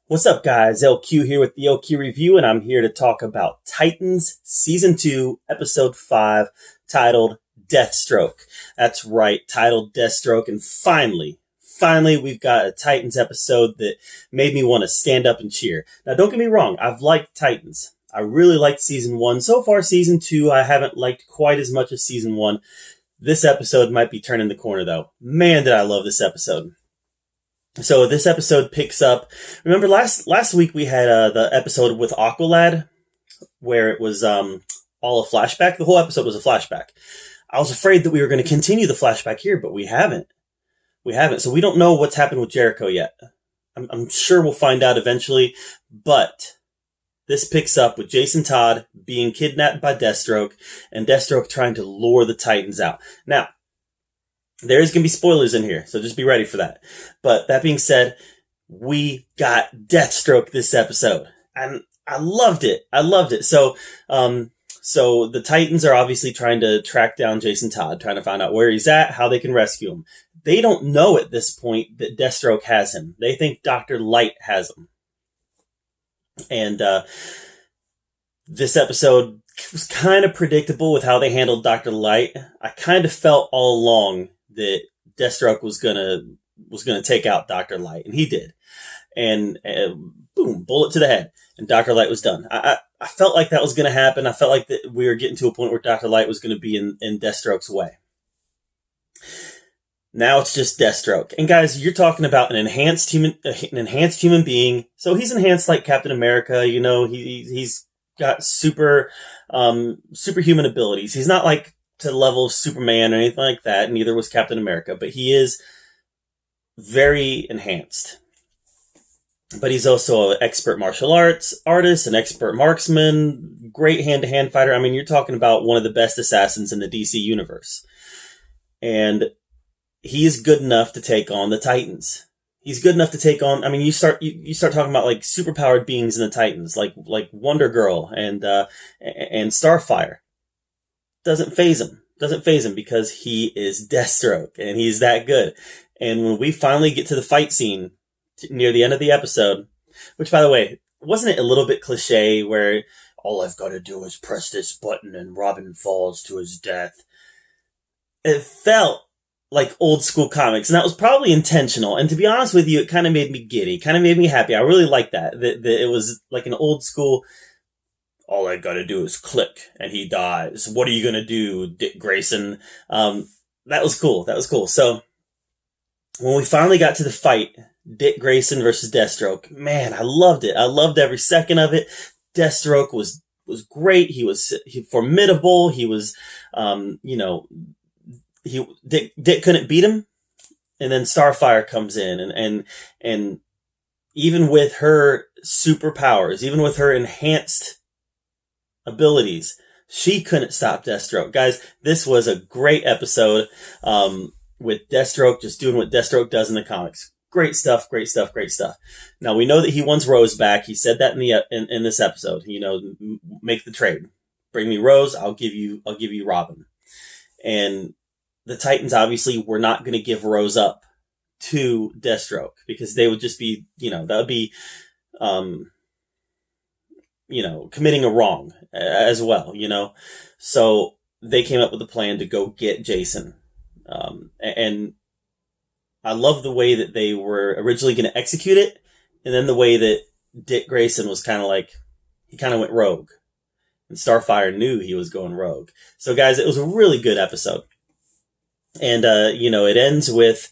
What's up, guys? LQ here with the LQ Review, and I'm here to talk about Titans Season 2, Episode 5, titled Deathstroke. That's right, titled Deathstroke, and finally, we've got a Titans episode that made me want to stand up and cheer. Now, don't get me wrong, I've liked Titans. I really liked Season 1. So far, Season 2, I haven't liked quite as much as Season 1. This episode might be turning the corner, though. Man, did I love this episode. So this episode picks up. Remember last week we had the episode with Aqualad, where it was all a flashback. The whole episode was a flashback. I was afraid that we were going to continue the flashback here, but we haven't. So we don't know what's happened with Jericho yet. I'm sure we'll find out eventually. But this picks up with Jason Todd being kidnapped by Deathstroke, and Deathstroke trying to lure the Titans out. Now, there is going to be spoilers in here, so just be ready for that. But that being said, we got Deathstroke this episode, and I loved it. So the Titans are obviously trying to track down Jason Todd, trying to find out where he's at, how they can rescue him. They don't know at this point that Deathstroke has him. They think Dr. Light has him. And this episode was kind of predictable with how they handled Dr. Light. I kind of felt all along that Deathstroke was gonna take out Dr. Light, and he did. And boom, bullet to the head, and Dr. Light was done. I felt like that was gonna happen. I felt like that we were getting to a point where Dr. Light was gonna be in Deathstroke's way. Now it's just Deathstroke, and guys, you're talking about an enhanced human being. So he's enhanced like Captain America. You know, he's got superhuman abilities. He's not like to the level of Superman or anything like that. Neither was Captain America, but he is very enhanced. But he's also an expert martial arts artist, an expert marksman, great hand-to-hand fighter. I mean, you're talking about one of the best assassins in the DC universe. And he is good enough to take on the Titans. He's good enough to take on. I mean, you start talking about like superpowered beings in the Titans, like Wonder Girl and Starfire. Doesn't phase him because he is Deathstroke, and he's that good. And when we finally get to the fight scene near the end of the episode, which, by the way, wasn't it a little bit cliche where all I've got to do is press this button and Robin falls to his death? It felt like old school comics, and that was probably intentional. And to be honest with you, it kind of made me giddy, kind of made me happy. I really liked that it was like an old school, all I gotta do is click and he dies. What are you gonna do, Dick Grayson? That was cool. So when we finally got to the fight, Dick Grayson versus Deathstroke, man, I loved it. I loved every second of it. Deathstroke was great. He was formidable. He was, Dick couldn't beat him, and then Starfire comes in, and even with her superpowers, even with her enhanced abilities, she couldn't stop Deathstroke. Guys, this was a great episode with Deathstroke just doing what Deathstroke does in the comics. Great stuff. Now we know that he wants Rose back. He said that in this episode. You know, make the trade. Bring me Rose. I'll give you Robin. And the Titans obviously were not going to give Rose up to Deathstroke because they would just be, that would be, committing a wrong as well, So they came up with a plan to go get Jason. And I love the way that they were originally going to execute it, and then the way that Dick Grayson was kind of he kind of went rogue. And Starfire knew he was going rogue. So guys, it was a really good episode. And, it ends with,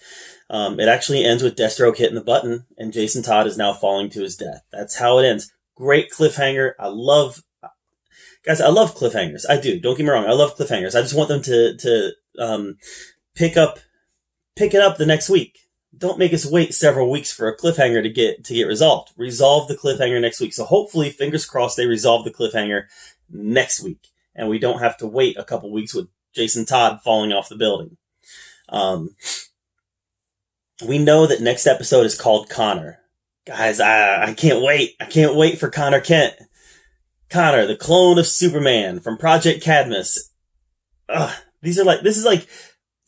it actually ends with Deathstroke hitting the button, and Jason Todd is now falling to his death. That's how it ends. Great cliffhanger. I love cliffhangers. I do. Don't get me wrong. I love cliffhangers. I just want them to pick it up the next week. Don't make us wait several weeks for a cliffhanger to get resolved. Resolve the cliffhanger next week. So hopefully, fingers crossed, they resolve the cliffhanger next week, and we don't have to wait a couple weeks with Jason Todd falling off the building. We know that next episode is called Connor. Guys, I can't wait. I can't wait for Connor Kent. Connor, the clone of Superman from Project Cadmus. This is like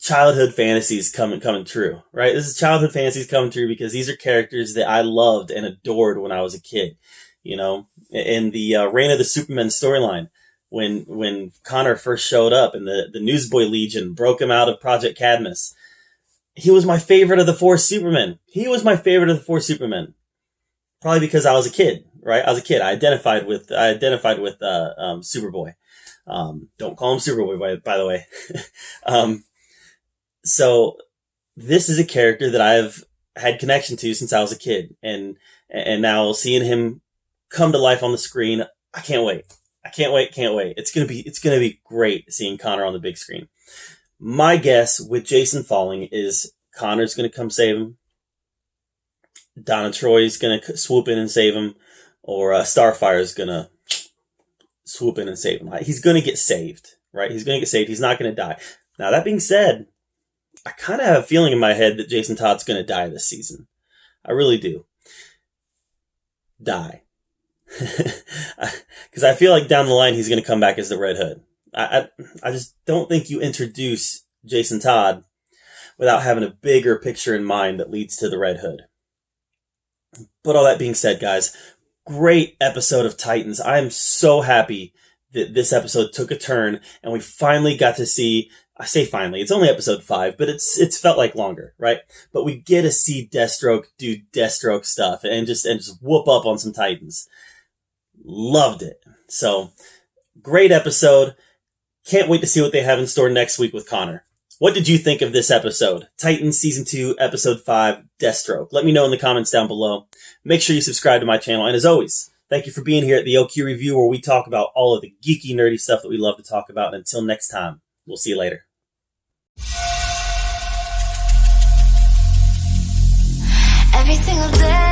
childhood fantasies coming true, right? This is childhood fantasies coming true because these are characters that I loved and adored when I was a kid. You know, in the Reign of the Supermen storyline, when Connor first showed up and the Newsboy Legion broke him out of Project Cadmus, he was my favorite of the four Supermen. Probably because I was a kid, right? I was a kid. I identified with Superboy. Don't call him Superboy, by the way. So this is a character that I've had connection to since I was a kid, and now seeing him come to life on the screen, I can't wait. It's gonna be great seeing Connor on the big screen. My guess with Jason falling is Connor's gonna come save him. Donna Troy's gonna swoop in and save him, or Starfire's gonna swoop in and save him. He's gonna get saved, right? He's gonna get saved. He's not gonna die. Now, that being said, I kind of have a feeling in my head that Jason Todd's gonna die this season. I really do. Die. Because I feel like down the line he's gonna come back as the Red Hood. I just don't think you introduce Jason Todd without having a bigger picture in mind that leads to the Red Hood. But all that being said, guys, great episode of Titans. I am so happy that this episode took a turn and we finally got to see, I say finally, it's only episode 5, but it's felt like longer, right? But we get to see Deathstroke do Deathstroke stuff and just whoop up on some Titans. Loved it. So, great episode. Can't wait to see what they have in store next week with Connor. What did you think of this episode? Titans Season 2, Episode 5, Deathstroke. Let me know in the comments down below. Make sure you subscribe to my channel. And as always, thank you for being here at the OQ Review, where we talk about all of the geeky, nerdy stuff that we love to talk about. And until next time, we'll see you later. Every single day